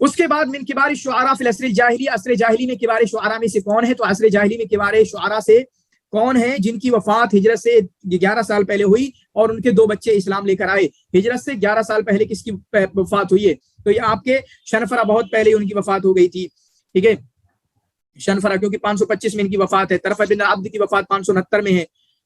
Speaker 1: اس کے بعد من کبار الشعراء فی العصر الجاہلی، عصر جاہلی میں کبار شعراء میں سے کون ہے؟ تو عصر جاہلی میں کبار شعراء سے کون ہیں جن کی وفات ہجرت سے 11 سال پہلے ہوئی اور ان کے 2 بچے اسلام لے کر آئے؟ ہجرت سے 11 سال پہلے کس کی وفات ہوئی ہے؟ تو یہ آپ کے شنفرہ، بہت پہلے ان کی وفات ہو گئی تھی، ٹھیک ہے، شنفرہ، کیونکہ 525 میں ان کی وفات ہے۔ طرف بن عبد کی وفات 569 میں ہے،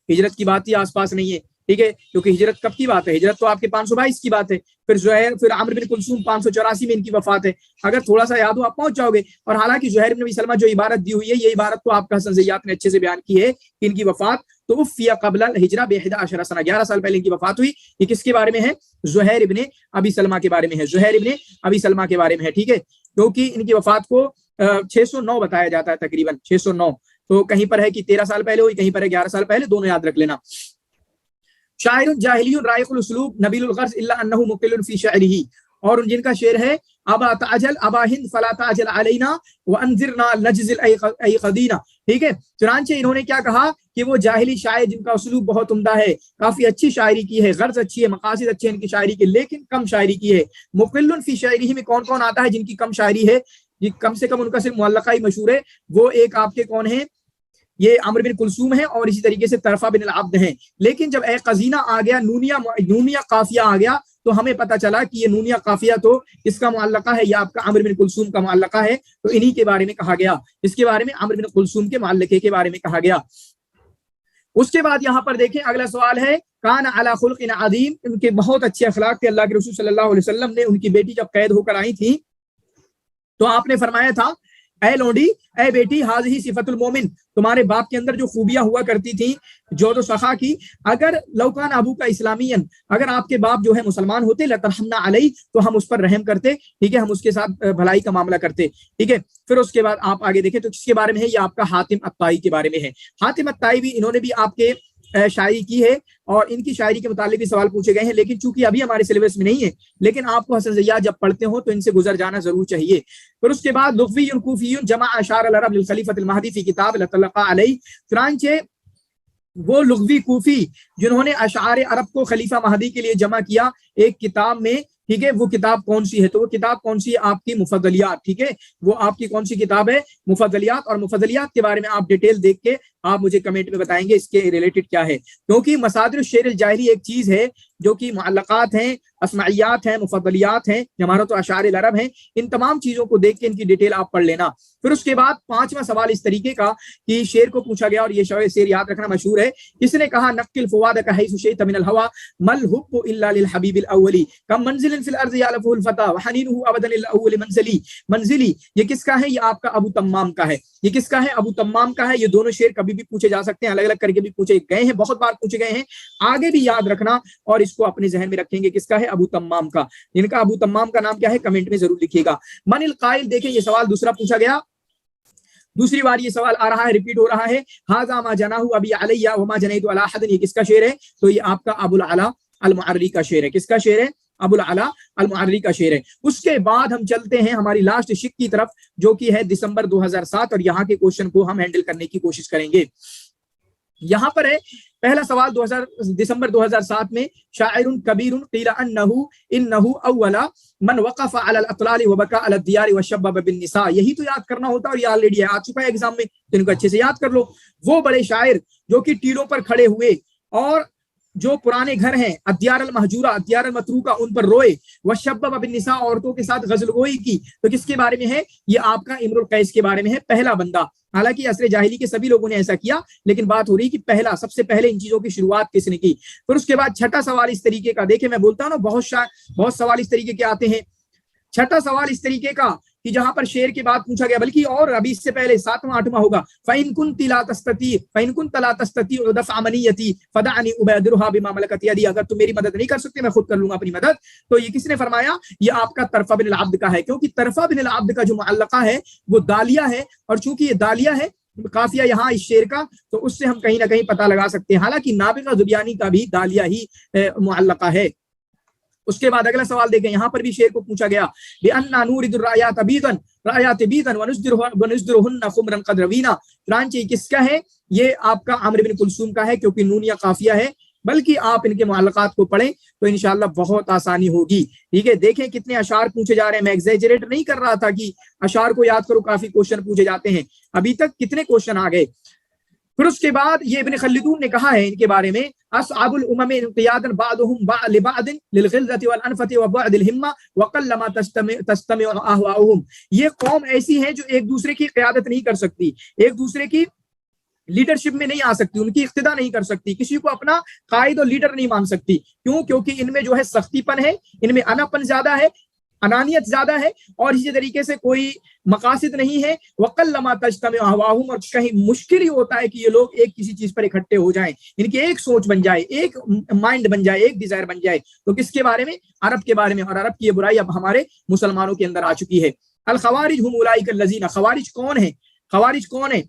Speaker 1: ہجرت کی بات ہی آس پاس نہیں ہے، ٹھیک ہے، کیونکہ ہجرت کب کی بات ہے؟ ہجرت تو آپ کے 522 کی بات ہے۔ پھر زہیر، پھر عمرو بن کلثوم 584 میں ان کی وفات ہے۔ اگر تھوڑا سا یاد ہو آپ پہنچ جاؤ گے۔ اور حالانکہ زہیر بن ابی سلمہ جو عبارت دی ہوئی ہے، یہ عبارت تو آپ کا حسن زیات نے اچھے سے بیان کی ہے کہ ان کی وفات تو فی قبل الہجرہ ب11 سنہ، 11 سال پہلے ان کی وفات ہوئی۔ یہ کس کے بارے میں ہے؟ زہیر ابن ابی سلمہ کے بارے میں ہے، زہیر ابن ابی سلمہ کے بارے میں ہے، ٹھیک ہے، کیونکہ ان کی وفات کو 609 بتایا جاتا ہے، تقریباً 609۔ تو کہیں پر ہے کہ 13 سال پہلے ہوئی، کہیں پر ہے 11 سال پہلے، دونوں یاد رکھ لینا۔ شاعر جاہلی رائق الاسلوب نبیل الغرض الا انه مقل فی شعره، اور جن کا شعر ہے ابا تعجل ابا ہند فلا تعجل علینا وانذرنا نجزل ایقدینا، ٹھیک ہے۔ چنانچہ انہوں نے کیا کہا کہ وہ جاہلی شاعر جن کا اسلوب بہت عمدہ ہے، کافی اچھی شاعری کی ہے، غرض اچھی ہے، مقاصد اچھے ان کی شاعری کے، لیکن کم شاعری کی ہے۔ مقل فی شعرہ میں کون کون آتا ہے جن کی کم شاعری ہے؟ یہ کم سے کم ان کا صرف معلقہ ہی مشہور ہے، وہ ایک آپ کے کون ہیں؟ یہ عمرو بن کلثوم ہے، اور اسی طریقے سے طرفہ بن العبد ہیں۔ لیکن جب اے قزینہ آ گیا، نونیہ قافیہ آ گیا، تو ہمیں پتہ چلا کہ یہ نونیہ قافیہ تو اس کا معلقہ ہے، یہ آپ کا عمرو بن کلثوم کا معلقہ ہے، تو انہی کے بارے میں کہا گیا، اس کے بارے میں عمرو بن کلثوم کے معلقے کے بارے میں کہا گیا۔ اس کے بعد یہاں پر دیکھیں اگلا سوال ہے کان علی خلق عظیم، ان کے بہت اچھے اخلاق تھے۔ اللہ کے رسول صلی اللہ علیہ وسلم نے ان کی بیٹی جب قید ہو کر آئی تھی تو آپ نے فرمایا تھا اے لونڈی، اے بیٹی، حاضی صفت المومن، تمہارے باپ کے اندر جو خوبیاں ہوا کرتی تھیں جود و سخا کی، اگر لوکان ابو کا اسلامین، اگر آپ کے باپ جو ہے مسلمان ہوتے لترحمنا علیہ، تو ہم اس پر رحم کرتے، ٹھیک ہے، ہم اس کے ساتھ بھلائی کا معاملہ کرتے، ٹھیک ہے۔ پھر اس کے بعد آپ آگے دیکھیں تو کس کے بارے میں ہے؟ یہ آپ کا حاتم الطائی کے بارے میں ہے۔ حاتم الطائی بھی انہوں نے بھی آپ کے شاعری کی ہے، اور ان کی شاعری کے متعلق بھی سوال پوچھے گئے ہیں، لیکن چونکہ ابھی ہمارے سلیبس میں نہیں ہے، لیکن آپ کو حسن زیات جب پڑھتے ہو تو ان سے گزر جانا ضرور چاہیے۔ پھر اس کے بعد لغوی کوفی جمع اشعار العرب للخلیفۃ المہدی فی کتاب لطلقہ علیہ، چنانچہ وہ لغوی کوفی جنہوں نے اشعار عرب کو خلیفہ مہدی کے لیے جمع کیا ایک کتاب میں، ٹھیک ہے، وہ کتاب کون سی ہے؟ تو وہ کتاب کون سی ہے؟ آپ کی مفضلیات، ٹھیک ہے، وہ آپ کی کون سی کتاب ہے؟ مفضلیات۔ اور مفضلیات کے بارے میں آپ ڈیٹیل دیکھ کے آپ مجھے کمنٹ میں بتائیں گے اس کے ریلیٹڈ کیا ہے، کیونکہ مصادر الشعر الجاہلی ایک چیز ہے جو کہ معلقات ہیں، اسمعیات ہیں، مفضلیات ہیں، جمارت و اشعار العرب ہیں، ان تمام چیزوں کو دیکھ کے ان کی ڈیٹیل آپ پڑھ لینا۔ پھر اس کے بعد 5واں سوال اس طریقے کا کہ شعر کو پوچھا گیا، اور یہ شعر یاد رکھنا مشہور ہے، کس نے کہا نقل فوادک حیث شئت من الہوى مل حب الا للحبیب الاولی کم منزل فی الارض یعلفہ الفتى وحنینہ ابدا للاول منزلی۔ یہ کس کا ہے؟ یہ آپ کا ابو تمام کا ہے۔ یہ کس کا ہے؟ ابو تمام کا ہے۔ یہ دونوں شعر کبھی بھی پوچھے جا سکتے ہیں، الگ الگ کر کے بھی پوچھے گئے ہیں، بہت بار پوچھے گئے ہیں، آگے بھی یاد رکھنا اور اس کو اپنے ذہن میں رکھیں گے، کس کا ہے؟ ابو تمام کا۔ ان کا ابو تمام کا نام کیا ہے؟ کمنٹ میں ضرور لکھیے گا۔ من القائل، دیکھیں یہ سوال دوسرا پوچھا گیا، دوسری بار یہ سوال آ رہا ہے، ریپیٹ ہو رہا ہے، ھذا ما جناہ ابی علیہ وما جنیت علی احد، یہ کس کا شعر ہے؟ تو یہ آپ کا ابو العلا المعری کا شعر ہے۔ کس کا شعر ہے؟ ابو العلا المعری کا شعر ہے۔ اس کے بعد ہم چلتے ہیں ہماری لاسٹ شک کی طرف، جو کہ ہے دسمبر 2007، اور یہاں کے کوشچن کو ہم ہینڈل کرنے کی کوشش کریں گے۔ یہاں پر ہے پہلا سوال دسمبر 2007 میں، شاعر کبیر قیل انہ اول من وقف علی الاطلال وبکا علی الدیار وشبب بالنساء، یہی تو یاد کرنا ہوتا، اور یہ آلریڈی آ چکا ہے ایگزام میں، تو ان کو اچھے سے یاد کر لو۔ وہ بڑے شاعر جو کہ ٹیلوں پر کھڑے ہوئے اور جو پرانے گھر ہیں ادیار المہجورہ، ادیار المتروکہ، ان پر روئے، وشبب بالنساء، عورتوں کے ساتھ غزل گوئی کی، تو کس کے بارے میں ہے؟ یہ آپ کا امر القیس کے بارے میں ہے، پہلا بندہ۔ حالانکہ عصر جاہلی کے سبھی لوگوں نے ایسا کیا، لیکن بات ہو رہی کہ پہلا، سب سے پہلے ان چیزوں کی شروعات کس نے کی۔ پھر اس کے بعد چھٹا سوال اس طریقے کا، دیکھیں میں بولتا ہوں نا، بہت سوال اس طریقے کے آتے ہیں۔ چھٹا سوال اس طریقے کا کہ جہاں پر شعر کے بعد پوچھا گیا، بلکہ اور ابھی اس سے پہلے 7واں 8واں ہوگا، فَإِن كُنتِ لَا تَسْتَطِيعُ دَفْعَ مَنِيَّتِي فَدَعْنِي أُبَادِرُهَا بِمَا مَلَكَتْ يَدِي، اگر تم میری مدد نہیں کر سکتے میں خود کر لوں گا اپنی مدد۔ تو یہ کس نے فرمایا؟ یہ آپ کا طرفہ بن العبد کا ہے، کیونکہ طرفہ بن العبد کا جو معلقہ ہے وہ دالیہ ہے، اور چونکہ یہ دالیہ ہے قافیہ یہاں اس شعر کا، تو اس سے ہم کہیں نہ کہیں پتہ لگا سکتے ہیں، حالانکہ نابغہ زبیانی کا بھی دالیہ ہی معلقہ ہے۔ اس کے بعد اگلا سوال دیکھیں، یہاں پر بھی شعر کو پوچھا گیا بِأَنَّا نُورِدُ الرَّآيَاتَ بِيضًا وَنُصْدِرُهُنَّ خُمْرًا قَدْ رَوِينَا، چنانچہ یہ کس کا ہے؟ یہ آپ کا عمرو بن کلثوم کا ہے، کیونکہ نون یا قافیہ ہے، بلکہ آپ ان کے معلقات کو پڑھیں تو انشاءاللہ بہت آسانی ہوگی۔ ٹھیک ہے، دیکھیں کتنے اشعار پوچھے جا رہے ہیں، میں ایگزیجریٹ نہیں کر رہا تھا کہ اشعار کو یاد کرو کافی کوشچن پوچھے جاتے ہیں، ابھی تک کتنے کوشچن آ گئے۔ پھر اس کے بعد یہ ابن خلدون نے کہا ہے ان کے بارے میں، اصعب الامم انقیادا بعضهم لبعض للغلظة والانفة وبعد الهمة وقلما تستمع اهواؤهم، یہ قوم ایسی ہے جو ایک دوسرے کی قیادت نہیں کر سکتی، ایک دوسرے کی لیڈرشپ میں نہیں آ سکتی، ان کی اقتدا نہیں کر سکتی، کسی کو اپنا قائد اور لیڈر نہیں مان سکتی، کیوں؟ کیونکہ ان میں جو ہے سختی پن ہے، ان میں انا پن زیادہ ہے، انانیت زیادہ ہے، اور اسی طریقے سے کوئی مقاصد نہیں ہے۔ وَقَلَّمَا تَجْتَمِعُ أَهْوَاؤُهُمْ، اور کہیں مشکل ہی ہوتا ہے کہ یہ لوگ ایک کسی چیز پر اکٹھے ہو جائیں، ان کی ایک سوچ بن جائے، ایک مائنڈ بن جائے، ایک ڈیزائر بن جائے۔ تو کس کے بارے میں؟ عرب کے بارے میں، اور عرب کی یہ برائی اب ہمارے مسلمانوں کے اندر آ چکی ہے۔ الخوارج هم اولئک الذین، خوارج کون ہیں؟ خوارج کون ہیں؟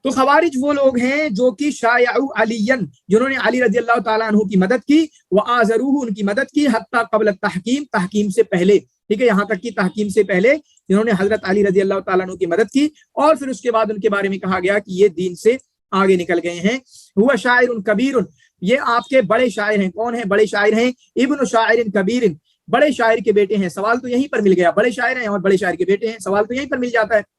Speaker 1: تو خوارج وہ لوگ ہیں جو کہ شایعوا علیًا، جنہوں نے علی رضی اللہ تعالیٰ عنہ کی مدد کی، وآزروہ، ان کی مدد کی، حتی قبل التحکیم، تحکیم سے پہلے، ٹھیک ہے، یہاں تک کہ تحکیم سے پہلے جنہوں نے حضرت علی رضی اللہ تعالیٰ عنہ کی مدد کی، اور پھر اس کے بعد ان کے بارے میں کہا گیا کہ یہ دین سے آگے نکل گئے ہیں۔ ہوا شاعر کبیر، یہ آپ کے بڑے شاعر ہیں۔ کون ہیں بڑے شاعر ہیں؟ ابن شاعر کبیر، بڑے شاعر کے بیٹے ہیں۔ سوال تو یہیں پر مل گیا، بڑے شاعر ہیں اور بڑے شاعر کے بیٹے ہیں، سوال تو یہیں پر مل جاتا ہے۔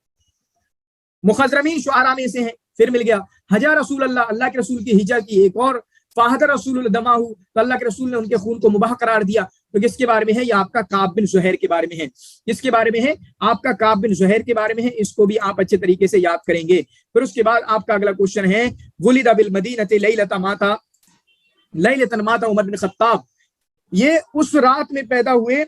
Speaker 1: مخضرمین شعراء میں سے ہیں، پھر مل گیا۔ حجا رسول اللہ، اللہ کے رسول کی ہجا کی، ایک اور فاہد رسول الدماہ، تو اللہ کے رسول نے ان کے خون کو مباح قرار دیا۔ تو کس کے بارے میں ہے؟ یہ آپ کا کعب بن زہیر کے بارے میں ہے۔ کس کے بارے میں ہے؟ آپ کا کعب بن زہیر کے بارے میں ہے، اس کو بھی آپ اچھے طریقے سے یاد کریں گے۔ پھر اس کے بعد آپ کا اگلا کوشچن ہے، ولد بالمدینۃ لیلۃ مات عمر بن خطاب، یہ اس رات میں پیدا ہوئے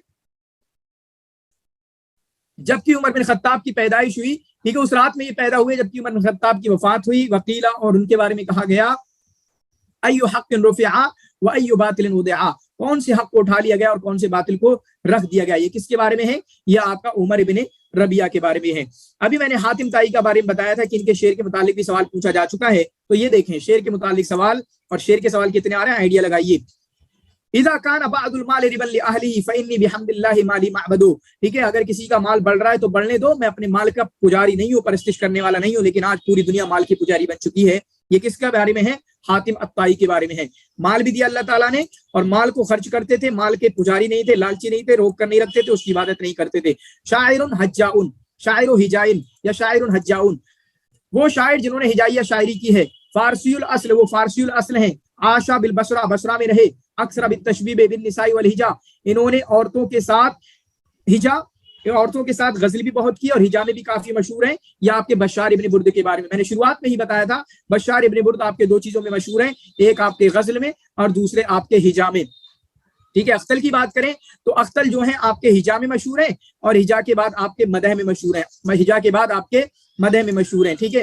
Speaker 1: جبکہ عمر بن خطاب کی پیدائش ہوئی، ٹھیک ہے، اس رات میں یہ پیدا ہوئے جبکہ عمر بن خطاب کی وفات ہوئی۔ وقیلا، اور ان کے بارے میں کہا گیا، ای حق رفع و ای باطل وضع، کون سے حق کو اٹھا لیا گیا اور کون سے باطل کو رکھ دیا گیا۔ یہ کس کے بارے میں ہے؟ یہ آپ کا عمر ابن ربیعہ کے بارے میں ہے۔ ابھی میں نے حاتم طائی کے بارے میں بتایا تھا کہ ان کے شعر کے متعلق بھی سوال پوچھا جا چکا ہے، تو یہ دیکھیں شعر کے متعلق سوال، اور شعر کے سوال کتنے آ رہے ہیں آئیڈیا لگائیے۔ اذا كان بعض المال ربا لاهله فاني بحمد الله مالي معبد، ٹھیک ہے، اگر کسی کا مال بڑھ رہا ہے تو بڑھنے دو، میں اپنے مال کا پجاری نہیں ہوں، پرستش کرنے والا نہیں ہوں، لیکن آج پوری دنیا مال کی پجاری بن چکی ہے۔ یہ کس کے بارے میں ہے؟ حاتم الطائی کے بارے میں ہے۔ مال بھی دیا اللہ تعالیٰ نے، اور مال کو خرچ کرتے تھے، مال کے پجاری نہیں تھے، لالچی نہیں تھے، روک کر نہیں رکھتے تھے، اس کی عبادت نہیں کرتے تھے۔ شاعر حجاؤن، شاعر و ہجائن یا شاعر حجاؤن، وہ شاعر جنہوں نے ہجائیہ شاعری کی ہے۔ فارسی الاصل، وہ فارسی الاصل ہیں۔ عاشا بالبصرہ، بصرہ میں رہے۔ اکثر بالتشبیہ بالنساء والہجا، انہوں نے عورتوں کے ساتھ ہجا، عورتوں کے ساتھ غزل بھی بہت کی، اور ہجا میں بھی کافی مشہور ہیں۔ یہ آپ کے بشار ابن برد کے بارے میں نے شروعات میں ہی بتایا تھا، بشار ابن برد آپ کے دو چیزوں میں مشہور ہیں، ایک آپ کے غزل میں اور دوسرے آپ کے ہجا میں، ٹھیک ہے۔ اختل کی بات کریں تو اختل جو ہیں آپ کے ہجا میں مشہور ہیں، اور ہجا کے بعد آپ کے مدح میں مشہور ہیں، ہجا کے بعد آپ کے مدح میں مشہور ہیں، ٹھیک ہے۔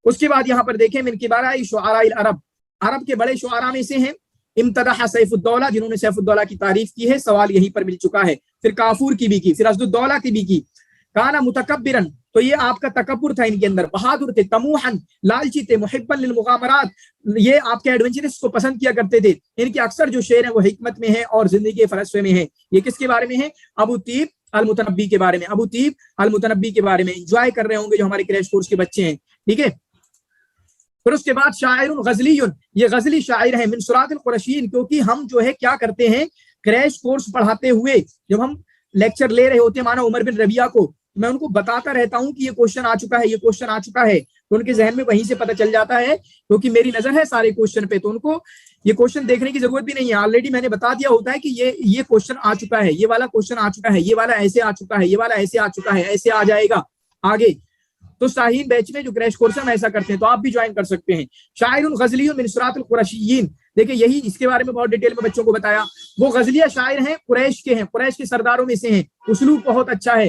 Speaker 1: اس کے بعد یہاں پر دیکھیں، من کبار شعراء العرب، عرب کے بڑے شعراء میں سے ہیں۔ امتدح سیف الدولہ، جنہوں نے سیف الدولہ کی تعریف کی ہے، سوال یہیں پر مل چکا ہے۔ پھر کافور کی بھی کی، پھر اسد الدولہ کی بھی کی۔ کانا متکبرن، تو یہ آپ کا تکبر تھا ان کے اندر، بہادر تھے، طموحن، لالچی تھے، محبا للمغامرات، یہ آپ کے ایڈونچرس کو پسند کیا کرتے تھے۔ ان کے اکثر جو شعر ہیں وہ حکمت میں ہیں اور زندگی کے فلسفے میں ہیں۔ یہ کس کے بارے میں ہے؟ ابو طیب المتنبی کے بارے میں، ابو طیب المتنبی کے بارے میں۔ انجوائے کر رہے ہوں گے جو ہمارے کریش کورس کے بچے ہیں، ٹھیک ہے۔ پھر اس کے بعد شاعر غزلی، یہ غزلی شاعر ہیں، من سرات القرشین، کیونکہ ہم جو ہے کیا کرتے ہیں، کریش کورس پڑھاتے ہوئے جب ہم لیکچر لے رہے ہوتے ہیں مانا عمر بن ربیعہ کو، میں ان کو بتاتا رہتا ہوں کہ یہ کوشچن آ چکا ہے، یہ کوشچن آ چکا ہے، تو ان کے ذہن میں وہیں سے پتہ چل جاتا ہے، کیونکہ میری نظر ہے سارے کوشچن پہ، تو ان کو یہ کوشچن دیکھنے کی ضرورت بھی نہیں ہے، آلریڈی میں نے بتا دیا ہوتا ہے کہ یہ کوشچن آ چکا ہے، یہ والا کوشچن آ چکا ہے، یہ والا ایسے آ چکا ہے، یہ والا ایسے آ چکا ہے، ایسے آ جائے گا آگے۔ تو شاہین بیچ میں جو کریش کورس ہے ایسا کرتے ہیں، تو آپ بھی جوائن کر سکتے ہیں۔ شاعر غزلی من سرات القرشیین، دیکھیں یہی اس کے بارے میں بہت ڈیٹیل میں بچوں کو بتایا، وہ غزلیہ شاعر ہیں، قریش کے ہیں، قریش کے سرداروں میں سے ہیں، اسلوب بہت اچھا ہے،